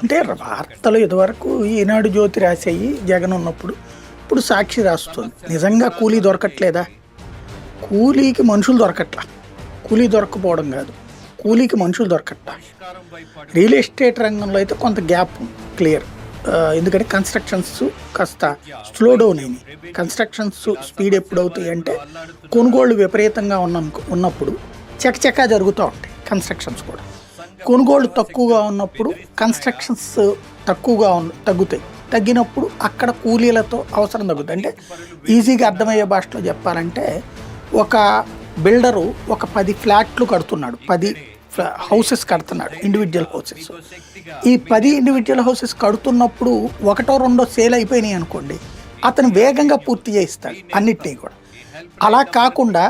అంటే వార్తలు ఇదివరకు ఈనాడు జ్యోతి రాసేయి జగన్ ఉన్నప్పుడు. ఇప్పుడు సాక్షి రాస్తుంది. నిజంగా కూలీ దొరకట్లేదా? కూలీకి మనుషులు దొరకట్లా. కూలీ దొరక్కపోవడం కాదు, కూలీకి మనుషులు దొరకట్లా. రియల్ ఎస్టేట్ రంగంలో అయితే కొంత గ్యాప్ క్లియర్. ఎందుకంటే కన్స్ట్రక్షన్స్ కాస్త స్లో డౌన్ అయినాయి. కన్స్ట్రక్షన్స్ స్పీడ్ ఎప్పుడు అవుతాయి అంటే కొనుగోళ్లు విపరీతంగా ఉన్నప్పుడు చకచకా జరుగుతూ ఉంటాయి కన్స్ట్రక్షన్స్ కూడా. కొనుగోళ్లు తక్కువగా ఉన్నప్పుడు కన్స్ట్రక్షన్స్ తగ్గుతాయి. తగ్గినప్పుడు అక్కడ కూలీలతో అవసరం తగ్గుతుంది. అంటే ఈజీగా అర్థమయ్యే భాషలో చెప్పాలంటే ఒక బిల్డరు ఒక 10 ఫ్లాట్లు కడుతున్నాడు, 10 హౌసెస్ కడుతున్నాడు, ఇండివిజువల్ హౌసెస్. ఈ 10 ఇండివిజువల్ హౌసెస్ కడుతున్నప్పుడు ఒకటో రెండో సేల్ అయిపోయినాయి అనుకోండి, అతను వేగంగా పూర్తి చేయిస్తాడు అన్నిటినీ కూడా. అలా కాకుండా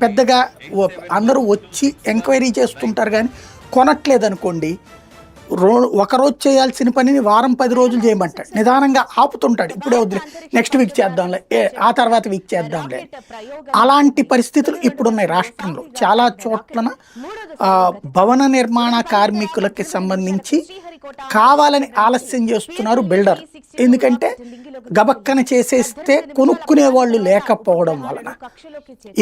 పెద్దగా అందరూ వచ్చి ఎంక్వైరీ చేస్తుంటారు కానీ కొనట్లేదు అనుకోండి, ఒకరోజు చేయాల్సిన పనిని వారం 10 రోజులు చేయమంటాడు. నిదానంగా ఆపుతుంటాడు. ఇప్పుడే వద్దు, నెక్స్ట్ వీక్ చేద్దాంలే, ఆ తర్వాత వీక్ చేద్దాంలే. అలాంటి పరిస్థితులు ఇప్పుడున్నాయి రాష్ట్రంలో చాలా చోట్లన. భవన నిర్మాణ కార్మికులకి సంబంధించి కావాలని ఆలస్యం చేస్తున్నారు బిల్డర్. ఎందుకంటే గబక్కన చేసేస్తే కొనుక్కునే వాళ్ళు లేకపోవడం వలన.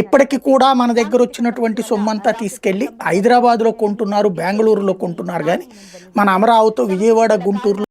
ఇప్పటికీ కూడా మన దగ్గర వచ్చినటువంటి సొమ్మంతా తీసుకెళ్ళి హైదరాబాద్లో కొంటున్నారు, బెంగళూరులో కొంటున్నారు. కానీ మన అమరావతి, విజయవాడ, గుంటూరులో